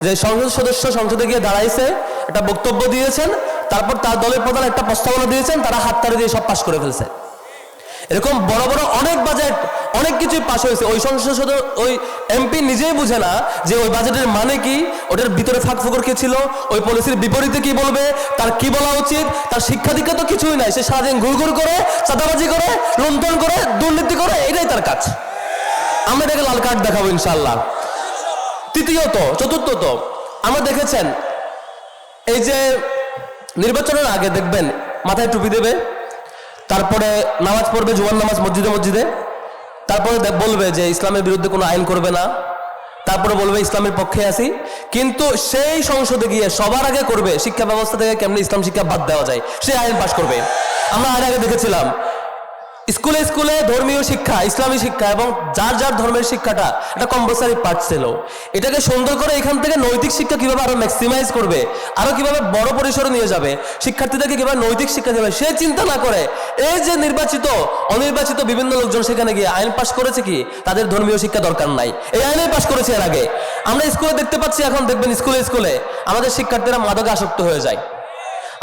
যে সংসদ সদস্য সংসদে গিয়ে দাঁড়াইছে, একটা বক্তব্য দিয়েছেন, তারপর তার দলের প্রধান একটা প্রস্তাবনা দিয়েছেন, তারা হাততালি দিয়ে সব পাশ করে ফেলছে। এরকম বড় বড় অনেক বাজেট, অনেক কিছুই পাশ হয়েছে। ওই সংসদ সদস্য, ওই এমপি নিজেই বুঝে না যে ওই বাজেটের মানে কি, ওটার ভিতরে ফাঁক ফোকর কি ছিল, ওই পলিসির বিপরীতে কি বলবে, তার কি বলা উচিত, তার শিক্ষা দীক্ষা তো কিছুই নাই। সে সারাদিন ঘুরঘুর করে, চাঁদাবাজি করে, লুণ্ঠন করে, দুর্নীতি করে, এটাই তার কাজ। আমরা এটাকে লাল কার্ড দেখাবো ইনশাআল্লাহ। চতুর্থত আমরা দেখেছেন এই যে নির্বাচনের আগে দেখবেন মাথায় টুপি দেবে, তারপরে নামাজ পড়বে, জুমার নামাজ মসজিদে মসজিদে, তারপরে বলবে যে ইসলামের বিরুদ্ধে কোনো আইন করবে না, তারপরে বলবে ইসলামের পক্ষে আছি। কিন্তু সেই সংসদে গিয়ে সবার আগে করবে শিক্ষা ব্যবস্থা থেকে কেমনি ইসলাম শিক্ষা বাদ দেওয়া যায়, সেই আইন পাশ করবে। আমরা আগে দেখেছিলাম স্কুলে স্কুলে ধর্মীয় শিক্ষা, ইসলামী শিক্ষা এবং যার যার ধর্মের শিক্ষাটা এটা কম্পালসারি পার্ট ছিল। এটাকে সুন্দর করে এখান থেকে নৈতিক শিক্ষা কিভাবে আরো ম্যাক্সিমাইজ করবে, আরো কিভাবে বড় পরিসরে নিয়ে যাবে, শিক্ষার্থীদেরকে কিভাবে নৈতিক শিক্ষা দেবে, সে চিন্তা না করে এই যে নির্বাচিত অনির্বাচিত বিভিন্ন লোকজন সেখানে গিয়ে আইন পাশ করেছে কি তাদের ধর্মীয় শিক্ষা দরকার নাই, এই আইনে পাশ করেছে এর আগে। আমরা স্কুলে দেখতে পাচ্ছি, এখন দেখবেন স্কুলে স্কুলে আমাদের শিক্ষার্থীরা মাদকে আসক্ত হয়ে যায়,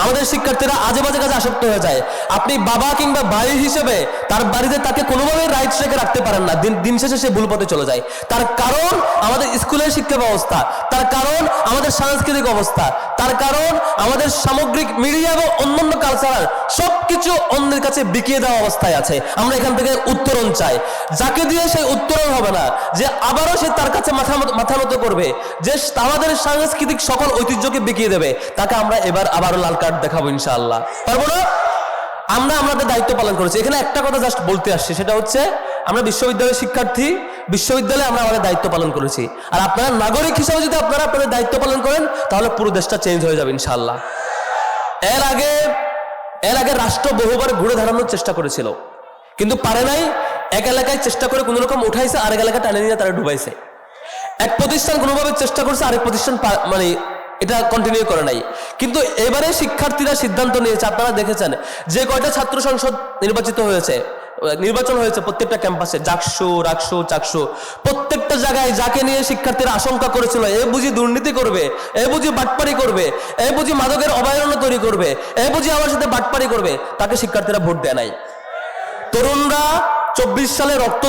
আমাদের শিক্ষার্থীরা আজে বাজে কাজে আসক্ত হয়ে যায়। আপনি বাবা কিংবা ভাই হিসেবে তার বাড়িতে তাকে কোনোভাবেই রাইটস রেখে রাখতে পারেন না, দিন শেষে সে ভুল পথে চলে যায়। তার কারণ আমাদের স্কুলের শিক্ষা ব্যবস্থা, তার কারণ আমাদের সাংস্কৃতিক অবস্থা, তার কারণ আমাদের সামগ্রিক মিডিয়া এবং অন্যান্য কালচার সবকিছু অন্যের কাছে বিকিয়ে দেওয়া অবস্থায় আছে। আমরা এখান থেকে উত্তরণ চাই, যাকে দিয়ে সেই উত্তরণ হবে না, যে আবারও সে তার কাছে মাথা নত করবে, যে আমাদের সাংস্কৃতিক সকল ঐতিহ্যকে বিকিয়ে দেবে, তাকে আমরা এবার আবারও লাল কার্ড দেখাবো ইনশাআল্লাহ। পারবো না? আমরা আমাদের দায়িত্ব পালন করেছি। এখানে একটা কথা জাস্ট বলতে আসছি, সেটা হচ্ছে আমরা বিশ্ববিদ্যালয়ের শিক্ষার্থী, বিশ্ববিদ্যালয়ে আমরা আমাদের দায়িত্ব পালন করেছি। আর আপনারা নাগরিক হিসেবে যদি আপনারা আপনাদের দায়িত্ব পালন করেন, তাহলে পুরো দেশটা চেঞ্জ হয়ে যাবে ইনশাআল্লাহ। এর আগে রাষ্ট্র বহুবার ঘুরে দাঁড়ানোর চেষ্টা করেছিল, কিন্তু পারে নাই। এক এলাকায় চেষ্টা করে কোনো রকম উঠাইছে, আরেক এলাকায় টানে নিয়ে তারা ডুবাইছে। এক প্রতিষ্ঠান কোনোভাবে চেষ্টা করছে, আরেক প্রতিষ্ঠান মানে এটা কন্টিনিউ করে নাই। কিন্তু এবারে শিক্ষার্থীরা সিদ্ধান্ত নিয়েছে, আপনারা দেখেছেন যে কয়টা ছাত্র সংসদ নির্বাচন হয়েছে প্রত্যেকটা ক্যাম্পাসে, জাকসু, রাকসু, চাকসু, প্রত্যেকটা জায়গায় যাকে নিয়ে শিক্ষার্থীরা আশঙ্কা করেছিল এ বুঝি দুর্নীতি করবে, এ বুঝি বাটপারি করবে, এ বুঝি মাদকের অভয়ারণ্য তৈরি করবে, এ বুঝি আমার সাথে বাটপারি করবে, তাকে শিক্ষার্থীরা ভোট দেয় নাই। তরুণরা 24 সালে রক্ত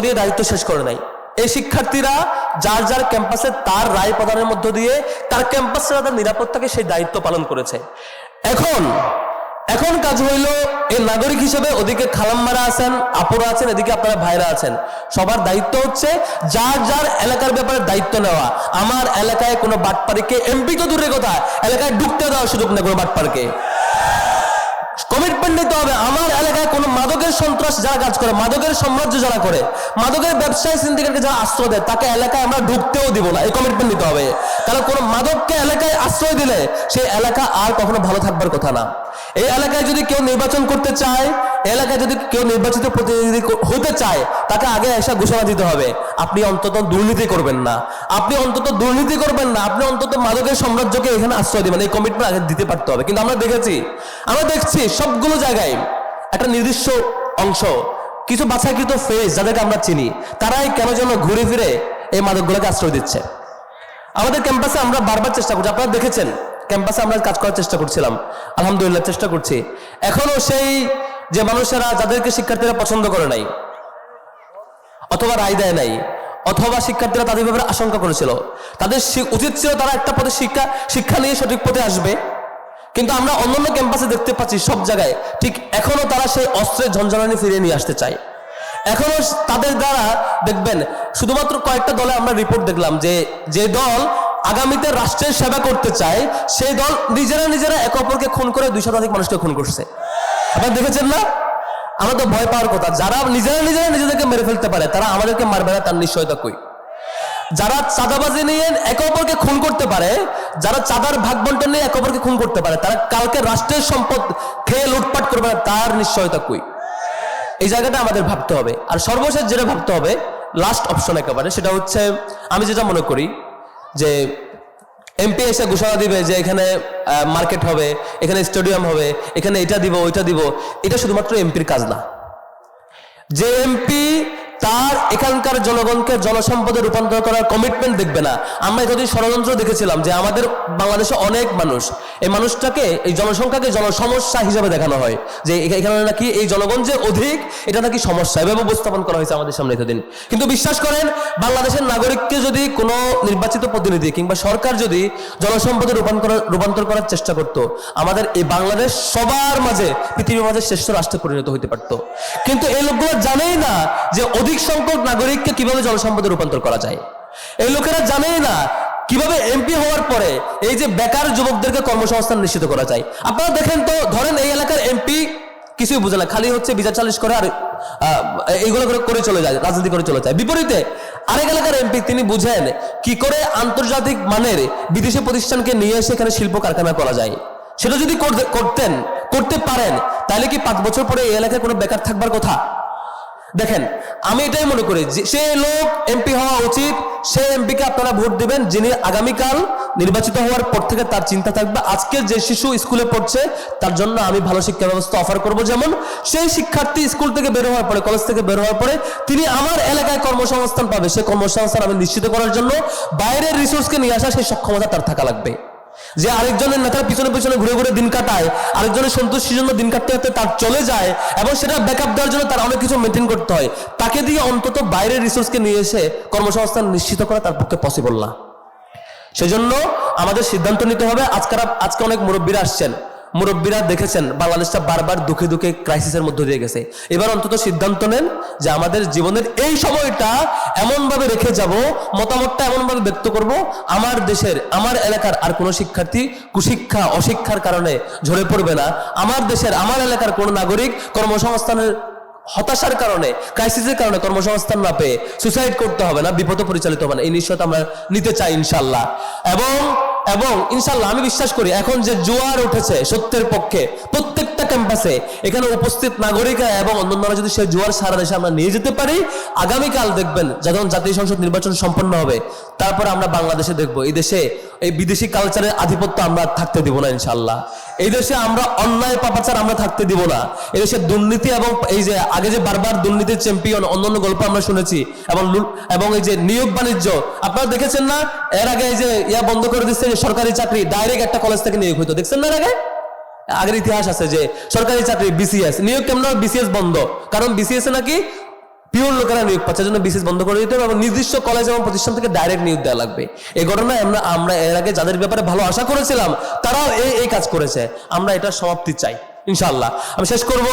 দিয়ে দায়িত্ব শেষ করে নাই। এই শিক্ষার্থীরা যার যার ক্যাম্পাসে তার রায় প্রদানের মধ্য দিয়ে তার ক্যাম্পাসে তাদের নিরাপত্তাকে সেই দায়িত্ব পালন করেছে। এখন কাজ হইল এই নাগরিক হিসেবে, ওদিকে খালাম্মারা আছেন, আপুরা আছেন, এদিকে আপনারা ভাইরা আছেন, সবার দায়িত্ব হচ্ছে যার যার এলাকার ব্যাপারে দায়িত্ব নেওয়া। আমার এলাকায় কোনো বাটপারিকে, এমপি তো দূরের কথা, এলাকায় ঢুকতে দেওয়ার সুযোগ নেই কোনো বাটপারকে। কমিটমেন্ট নিতে হবে, আমার এলাকায় কোনো মাদকের সন্ত্রাস যারা কাজ করে, মাদকের সাম্রাজ্য যারা করে, মাদকের ব্যবসায়ী সিন্ডিকেটকে যারা আশ্রয় দেয়, তাকে এলাকায় আমরা ঢুকতেও দিব না। এই কমিটমেন্ট নিতে হবে, কারণ কোনো মাদককে এলাকায় আশ্রয় দিলে সেই এলাকা আর কখনো ভালো থাকবার কথা না। এই এলাকায় যদি কেউ নির্বাচন করতে চায়, এলাকায় যদি কেউ নির্বাচিত প্রতিনিধি হতে চায়, তাকে আগে এসে ঘোষণা দিতে হবে আপনি অন্তত দুর্নীতি করবেন না, আপনি অন্তত মাদকের সাম্রাজ্যকে এখানে আশ্রয় দিবেন। এই কমিটমেন্ট আগে দিতে পারতে হবে। কিন্তু আমরা দেখছি সবগুলো জায়গায় একটা নির্দিষ্ট অংশ, কিছু বাছাইকৃত ফেস যাদেরকে আমরা চিনি, তারাই কেন যেন ঘুরে ফিরে এই মাদকগুলোকে আশ্রয় দিচ্ছে। আমাদের ক্যাম্পাসে আমরা বারবার চেষ্টা করছি, আপনারা দেখেছেন ক্যাম্পাসে আমরা কাজ করার চেষ্টা করছিলাম, আলহামদুলিল্লাহ চেষ্টা করছি। এখনো সেই যে মানুষেরা যাদেরকে শিক্ষার্থীরা পছন্দ করে নাই অথবা রায় দেয় নাই, অথবা শিক্ষার্থীরা তাদের ব্যাপারে আশঙ্কা করেছিল, তাদের উচিত ছিল তারা একটা পথে শিক্ষা নিয়ে সঠিক পথে আসবে। কিন্তু আমরা অন্যান্য ক্যাম্পাসে দেখতে পাচ্ছি সব জায়গায় ঠিক এখনো তারা সেই অস্ত্রের ঝঞ্ঝানি ফিরিয়ে নিয়ে আসতে চায়। এখনো তাদের দ্বারা দেখবেন শুধুমাত্র কয়েকটা দলে আমরা রিপোর্ট দেখলাম যে দল আগামীতে রাষ্ট্রের সেবা করতে চায়, সেই দল নিজেরা একে অপরকে খুন করে 200 শতাধিক মানুষকে খুন করছে। আপনারা দেখেছেন না? আমরা তো ভয় পাওয়ার কথা। যারা নিজেরা নিজেদেরকে মেরে ফেলতে পারে, তারা আমাদেরকে মারবে না, তার নিশ্চয়তা কই? যারা চাঁদাবাজি নিয়ে একে অপরকে খুন করতে পারে, যারা চাঁদার ভাগ বন্টন নিয়ে একে অপরকে খুন করতে পারে, তারা কালকে রাষ্ট্রের সম্পদ খেয়ে লুটপাট করবে না, তার নিশ্চয়তা কই? এই জায়গাটা আমাদের ভাবতে হবে। আর সর্বশেষ যেটা ভাবতে হবে, লাস্ট অপশন একেবারে, সেটা হচ্ছে আমি যেটা মনে করি যে এমপি এসে ঘোষণা দিবে যে এখানে মার্কেট হবে, এখানে স্টেডিয়াম হবে, এখানে এটা দিব ওইটা দিব, এটা শুধুমাত্র এমপির কাজ না। যে এমপি তার এখানকার জনগণকে জনসম্পদে রূপান্তর করার কমিটমেন্ট দেখবে না। আমরা এতদিন ষড়যন্ত্র দেখেছিলাম যে আমাদের বাংলাদেশে অনেক মানুষ, এই মানুষটাকে, এই জনসংখ্যাকে জনসমস্যা হিসেবে দেখানো হয়, যে এখানে নাকি এই জনগণ যে অধিক, এটা নাকি সমস্যা, এভাবে উপস্থাপন করা হয়েছে আমাদের সামনে এতদিন। কিন্তু বিশ্বাস করেন, বাংলাদেশের নাগরিককে যদি কোনো নির্বাচিত প্রতিনিধি কিংবা সরকার যদি জনসম্পদে রূপান্তর করার চেষ্টা করত, আমাদের এই বাংলাদেশ সবার মাঝে, পৃথিবীর মাঝে শ্রেষ্ঠ রাষ্ট্রে পরিণত হতে পারত। কিন্তু এই লোকগুলো জানেই না যে অধিক সংখ্যক নাগরিককে কিভাবে জনসম্পদে রূপান্তর করা যায়। এই লোকেরা জানেই না কিভাবে এমপি হওয়ার পরে এই যে বেকার যুবকদেরকে কর্মসংস্থান নিশ্চিত করা যায়। আপনারা দেখেন তো, ধরেন এই এলাকার এমপি কিছুই বুঝে না, খালি হচ্ছে বিচার চালিশ করে আর এইগুলো করে চলে যায়, রাজনীতি করে চলে যায়। বিপরীতে আরেক এলাকার এমপি তিনি বুঝেন কি করে আন্তর্জাতিক মানের বিদেশি প্রতিষ্ঠানকে নিয়ে এসে এখানে শিল্প কারখানা করা যায়। সেটা যদি করতে পারেন, তাহলে কি 5 বছর পরে এই এলাকায় কোনো বেকার থাকবার কথা? দেখেন, আমি এটাই মনে করি যে সে লোক এমপি হওয়া উচিত, সে এমপিকে আপনারা ভোট দিবেন যিনি আগামীকাল নির্বাচিত হওয়ার পর থেকে তার চিন্তা থাকবে আজকে যে শিশু স্কুলে পড়ছে তার জন্য আমি ভালো শিক্ষা ব্যবস্থা অফার করব। যেমন সেই শিক্ষার্থী স্কুল থেকে বের হওয়ার পরে, কলেজ থেকে বের হওয়ার পরে তিনি আমার এলাকায় কর্মসংস্থান পাবে, সেই কর্মসংস্থান আমি নিশ্চিত করার জন্য বাইরের রিসোর্সকে নিয়ে আসা সেই সক্ষমতা তার থাকা লাগবে। যে আরেকজনের নেতার পিছনে পিছনে ঘুরে ঘুরে দিন কাটায়, আরেকজনের সন্তুষ্টির জন্য দিন কাটতে কাটতে তার চলে যায় এবং সেটা ব্যাকআপ দেওয়ার জন্য তার অনেক কিছু মেনটেন করতে হয়, তাকে দিয়ে অন্তত বাইরের রিসোর্সকে নিয়ে এসে কর্মসংস্থান নিশ্চিত করা তার পক্ষে পসিবল না। সেজন্য আমাদের সিদ্ধান্ত নিতে হবে। আজকে অনেক মুরব্বীরা আসছেন, মুরব্বীরা দেখেছেন বাংলাদেশটা বারবার দুঃখে দুঃখে ক্রাইসিসের মধ্যে দিয়ে গেছে। এবার অন্তত সিদ্ধান্ত নেন যে আমাদের জীবনের এই সময়টা এমনভাবে রেখে যাব, মতামতটা এমনভাবে ব্যক্ত করব, আমার দেশের, আমার এলাকার আর কোনো শিক্ষার্থী কুশিক্ষা অশিক্ষার কারণে ঝরে পড়বে না। আমার দেশের, আমার এলাকার কোনো নাগরিক কর্মসংস্থানের হতাশার কারণে, ক্রাইসিসের কারণে কর্মসংস্থান না পেয়ে সুসাইড করতে হবে না, বিপদে পরিচালিত হবে না। এই নিশ্চয়তা আমরা নিতে চাই ইনশাল্লাহ। এবং ইনশাল্লাহ আমি বিশ্বাস করি এখন যে জোয়ার উঠেছে সত্যের পক্ষে প্রত্যেকটা ক্যাম্পাসে, এখানে উপস্থিত নাগরিকরা এবং অন্যান্যরা যদি সেই জোয়ার সারা দেশে আমরা নিয়ে যেতে পারি, আগামীকাল দেখবেন যখন জাতীয় সংসদ নির্বাচন সম্পন্ন হবে, তারপরে আমরা বাংলাদেশে দেখবো এই দেশে এই বিদেশি কালচারের আধিপত্য আমরা থাকতে দিব না ইনশাল্লাহ। এই দেশে আমরা অন্যায় পাপাচার আমরা থাকতে দিব না। এই দেশে দুর্নীতি এবং এই যে আগে যে বারবার দুর্নীতির চ্যাম্পিয়ন অন্যান্য গল্প আমরা শুনেছি, এবং এই যে নিয়োগ বাণিজ্য আপনারা দেখেছেন না, এর আগে এই যে বন্ধ করে দিচ্ছে যে সরকারি চাকরি ডাইরেক্ট একটা কলেজ থেকে নিয়োগ হইতো, দেখছেন না? এর আগের ইতিহাস আছে যে সরকারি চাকরি বিসিএস নিয়োগ কেমন, বিসিএস বন্ধ, কারণ বিসিএস এ নাকি পিওর লোকেরা নিয়োগ পাচ্ছে, জন্য বিসিএস বন্ধ করে দিতে হবে এবং নির্দিষ্ট কলেজ এবং প্রতিষ্ঠান থেকে ডাইরেক্ট নিয়োগ দেওয়া লাগবে। এই ঘটনায় আমরা এর আগে যাদের ব্যাপারে ভালো আশা করেছিলাম তারাও এই কাজ করেছে। আমরা এটা সমাপ্তি চাই ইনশাআল্লাহ। আমি শেষ করব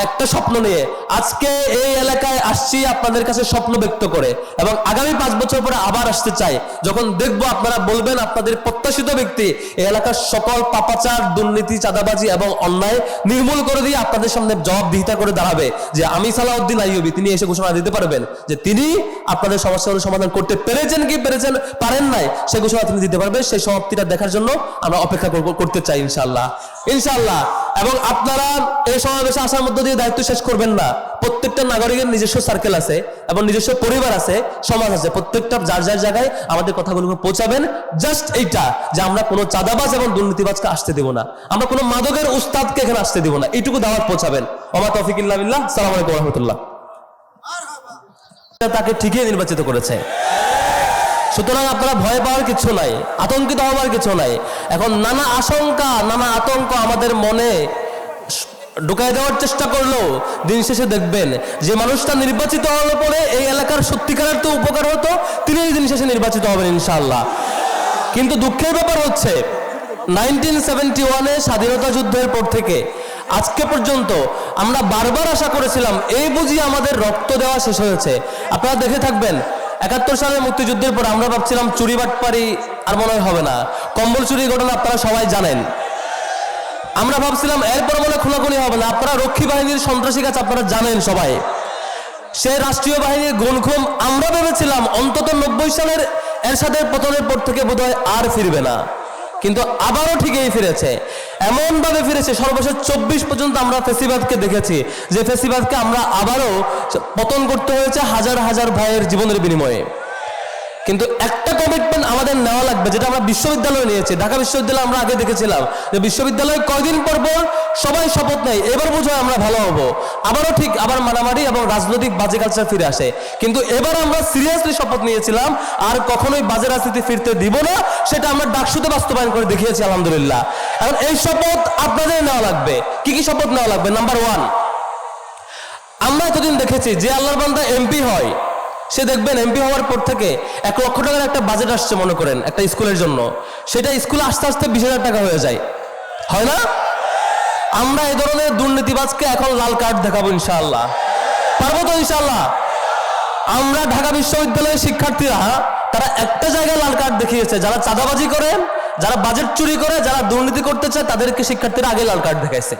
একটা স্বপ্ন নিয়ে। আজকে এই এলাকায় আসছি আপনাদের কাছে স্বপ্ন ব্যক্ত করে, এবং আগামী 5 বছর পরে আবার আসতে চাই, যখন দেখবো আপনারা বলবেন আপনাদের প্রত্যাশিত ব্যক্তি এই এলাকার সকল পাপাচার, দুর্নীতি, চাঁদাবাজি এবং অন্যায় নির্মূল করে দিয়ে আপনাদের সামনে জবাবদিহিতা করে দাঁড়াবে যে আমি সালাউদ্দিন আইয়ুবী, তিনি এসে ঘোষণা দিতে পারবেন যে তিনি আপনাদের সমস্যাগুলো সমাধান করতে পেরেছেন কি পারেন নাই, সে ঘোষণা তিনি দিতে পারবেন। সেই সমাপ্তিটা দেখার জন্য আমরা অপেক্ষা করতে চাই ইনশাআল্লাহ। এবং আপনারা এই সমাবেশে আসার মধ্য দিয়ে দায়িত্ব শেষ করবেন না। প্রত্যেকটা নাগরিকের নিজস্ব সার্কেল আছে এবং নিজস্ব পরিবার আছে, সমাজ আছে, প্রত্যেকটা যার যার জায়গায় আমাদের কথাগুলোকে পৌঁছাবেন। জাস্ট এইটা যে আমরা কোনো চাঁদাবাজ এবং দুর্নীতিবাজকে আসতে দেব না, আমরা কোনো মাদকের উস্তাদকে এখানে আসতে দেব না, এইটুকু দাওয়াত পৌঁছাবেন। ওমা তৌফিক ইল্লা বিল্লাহ। আসসালামু আলাইকুম ওয়া রাহমাতুল্লাহ। তাকে ঠিকই নির্বাচিত করেছে, সুতরাং আপনারা ভয় পাওয়ার কিছু নাই, আতঙ্কিত হওয়ার কিছু নাই। এখন নানা আশঙ্কা, নানা আতঙ্ক আমাদের মনে ঢুকাই দেওয়ার চেষ্টা করলেও দিন শেষে দেখবেন যে মানুষটা নির্বাচিত হওয়ার পরে এই এলাকার সত্যিকারের তো উপকার হতো, তিনি এই দিন শেষে নির্বাচিত হবেন ইনশাআল্লাহ। কিন্তু দুঃখের ব্যাপার হচ্ছে 1971-এ স্বাধীনতা যুদ্ধের পর থেকে আজকে পর্যন্ত আমরা বারবার আশা করেছিলাম এই বুঝি আমাদের রক্ত দেওয়া শেষ হয়েছে। আপনারা দেখে থাকবেন 71 সালের মুক্তিযুদ্ধের পর আমরা ভাবছিলাম চুরি বাটপারি আর মনে হবে না, কম্বল চুরির ঘটনা আপনারা সবাই জানেন। আমরা ভাবছিলাম এরপর মনে খুনাখুনি হবে না, আপনারা রক্ষী বাহিনীর সন্ত্রাসী কাজ আপনারা জানেন সবাই, সে রাষ্ট্রীয় বাহিনীর গুণখুম আমরা ভেবেছিলাম অন্তত 90 সালের এরশাদের পতনের পর থেকে বোধহয় আর ফিরবে না, কিন্তু আবারও ঠিকই ফিরেছে। এমন ভাবে ফিরেছে সর্বশেষ 24 পর্যন্ত আমরা ফেসিবাদকে দেখেছি, যে ফেসিবাদকে আমরা আবারও পতন করতে হয়েছে হাজার হাজার ভাইয়ের জীবনের বিনিময়ে। কিন্তু একটা কমিটমেন্ট আমাদের নেওয়া লাগবে। থাকবে, যেটা আমরা বিশ্ববিদ্যালয়ে নিয়েছি। ঢাকা বিশ্ববিদ্যালয়ে আমরা আগে দেখেছিলাম যে বিশ্ববিদ্যালয়ে কয়দিন পর পর সবাই শপথ নেয়, এবার বোঝো আমরা ভালো হব, আবারও ঠিক আবার মারামারি এবং রাজনৈতিক বাজে কালচার ফিরে আসে। কিন্তু এবার আমরা সিরিয়াসলি শপথ নিয়েছিলাম আর কখনোই বাজে রাজনীতি ফিরতে দিব না, সেটা আমরা ডাকসুতে বাস্তবায়ন করে দেখিয়েছি আলহামদুলিল্লাহ। এখন এই শপথ আপনাদের নেওয়া লাগবে। কি কি শপথ নেওয়া লাগবে? নাম্বার 1, আমরা এতদিন দেখেছি যে আল্লাহর বান্দা এমপি হয়, সে দেখবেন এমপি হওয়ার পর থেকে 1 লক্ষ টাকার একটা বাজেট আসছে মনে করেন একটা স্কুলের জন্য, সেটা স্কুলে আস্তে আস্তে 20,000 টাকা হয়ে যায়, হয় না? আমরা এই ধরনের দুর্নীতিবাজকে এখন লাল কার্ড দেখাবো ইনশাআল্লাহ। পারবো তো ইনশাআল্লাহ? আমরা ঢাকা বিশ্ববিদ্যালয়ের শিক্ষার্থীরা তারা একটা জায়গায় লাল কার্ড দেখিয়েছে, যারা চাঁদাবাজি করে, যারা বাজেট চুরি করে, যারা দুর্নীতি করতে চায়, তাদেরকে শিক্ষার্থীরা আগে লাল কার্ড দেখাইছে।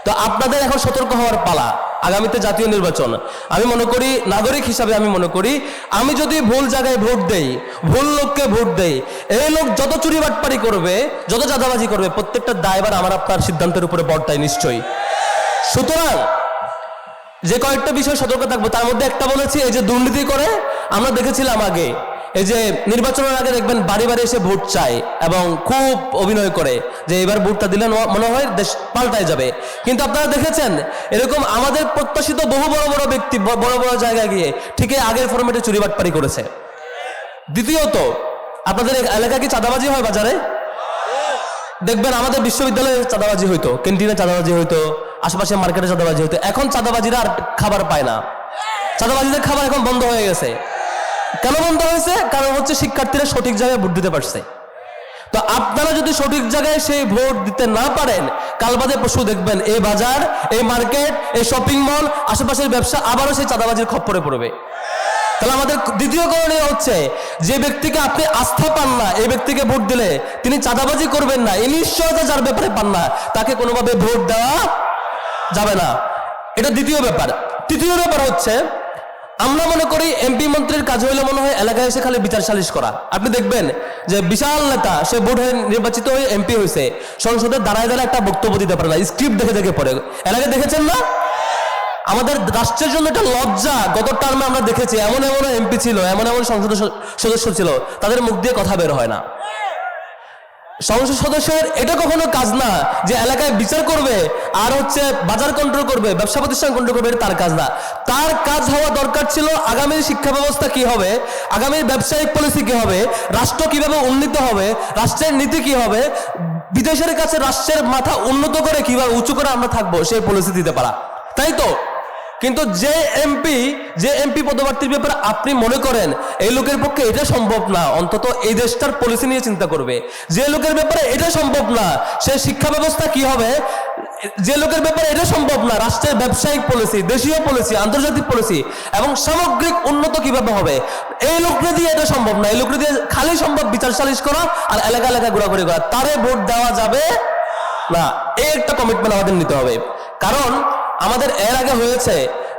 তো আপনাদের এখন সতর্ক হওয়ার পালা। আগামীতে জাতীয় নির্বাচন, আমি মনে করি নাগরিক হিসাবে আমি মনে করি আমি যদি ভুল জায়গায় ভোট দেই, ভুল লোককে ভোট দেই, এই লোক যত চুরি বাটপারি করবে, যত চাঁদাবাজি করবে, প্রত্যেকটা দায়ভার আমার আপনার সিদ্ধান্তের উপরে বর্তায় নিশ্চয়ই। সুতরাং যে কয়েকটা বিষয় সতর্ক থাকবো, তার মধ্যে একটা বলেছি, এই যে দুর্নীতি করে আমরা দেখেছিলাম আগে, এই যে নির্বাচনের আগে দেখবেন বাড়ি বাড়ি এসে ভোট চায় এবং খুব অভিনয় করে যে এবার ভোটটা দিলে মনে হয় দেশ পাল্টায় যাবে। কিন্তু আপনারা দেখেছেন এরকম আমাদের প্রত্যাশিত বহু বড় বড় ব্যক্তি বড় বড় জায়গায় গিয়ে ঠিকই আগের ফরম্যাটে চুরি বাটপারি করেছে। দ্বিতীয়ত, আপনাদের এলাকায় কি চাঁদাবাজি হয় বাজারে? দেখবেন আমাদের বিশ্ববিদ্যালয়ে চাঁদাবাজি হইতো, ক্যান্টিনে চাঁদাবাজি হইতো, আশেপাশে মার্কেটে চাঁদাবাজি হইতো। এখন চাঁদাবাজিরা আর খাবার পায় না, চাঁদাবাজিদের খাবার এখন বন্ধ হয়ে গেছে। কেন বন্ধ হয়েছে? কারণ হচ্ছে শিক্ষার্থীরা সঠিক জায়গায় ভোট দিতে পারছে। তো আপনারা যদি সঠিক জায়গায় সেই ভোট দিতে না পারেন, কাল বাদে পরশু দেখবেন এই বাজার, এই মার্কেট, এই শপিং মল, আশেপাশের ব্যবসা আবারও সেই চাঁদাবাজির খপ্পরে পড়বে। তাহলে আমাদের দ্বিতীয় করণীয় হচ্ছে, যে ব্যক্তিকে আপনি আস্থা পান না, এই ব্যক্তিকে ভোট দিলে তিনি চাঁদাবাজি করবেন না, এই নিশ্চয়তা যার ব্যাপারে পান না, তাকে কোনোভাবে ভোট দেওয়া যাবে না। এটা দ্বিতীয় ব্যাপার। তৃতীয় ব্যাপার হচ্ছে, আমরা মনে করি এমপি মন্ত্রীর কাজ হইলে মনে হয় এলাকায় এসে খালি বিচার সালিশ করা। আপনি দেখবেন যে বিশাল নেতা, সে ভোট হয়ে নির্বাচিত হয়ে এমপি হয়েছে, সংসদে দাঁড়ায় দাঁড়ায় একটা বক্তব্য দিতে পারে না, স্ক্রিপ্ট দেখে দেখে পড়ে। এলাকায় দেখেছেন না? আমাদের রাষ্ট্রের জন্য একটা লজ্জা। গত টার্মে আমরা দেখেছি এমন এমন এমপি ছিল, এমন এমন সংসদ সদস্য ছিল, তাদের মুখ দিয়ে কথা বের হয় না। সংসদ সদস্যের এটা কখনো কাজ না যে এলাকায় বিচার করবে আর হচ্ছে বাজার কন্ট্রোল করবে, ব্যবসা প্রতিষ্ঠান কন্ট্রোল করবে, এটা তার কাজ না। তার কাজ হওয়া দরকার ছিল আগামীর শিক্ষা ব্যবস্থা কি হবে, আগামীর ব্যবসায়িক পলিসি কি হবে, রাষ্ট্র কিভাবে উন্নীত হবে, রাষ্ট্রের নীতি কি হবে, বিদেশের কাছে রাষ্ট্রের মাথা উন্নত করে কিভাবে উঁচু করে আমরা থাকবো, সেই পলিসি দিতে পারা, তাই তো? কিন্তু যে এমপি পদপ্রার্থীর ব্যাপারে আপনি মনে করেন এই লোকের পক্ষে এটা সম্ভব না, অন্তত এই দেশটার পলিসি নিয়ে চিন্তা করবে, যে লোকের ব্যাপারে এটা সম্ভব না সে শিক্ষা ব্যবস্থা কি হবে, যে লোকের ব্যাপারে এটা সম্ভব না রাষ্ট্রের ব্যবসায়িক পলিসি, দেশীয় পলিসি, আন্তর্জাতিক পলিসি এবং সামগ্রিক উন্নত কিভাবে হবে, এই লোকটা দিয়ে এটা সম্ভব না। এই লোকটা দিয়ে খালি সম্ভব বিচার সালিশ করা আর এলাকা এলাকা ঘোরাঘুরি করা, তারে ভোট দেওয়া যাবে না। এই একটা কমিটমেন্ট আমাদের নিতে হবে। কারণ আমাদের এর আগে হয়েছে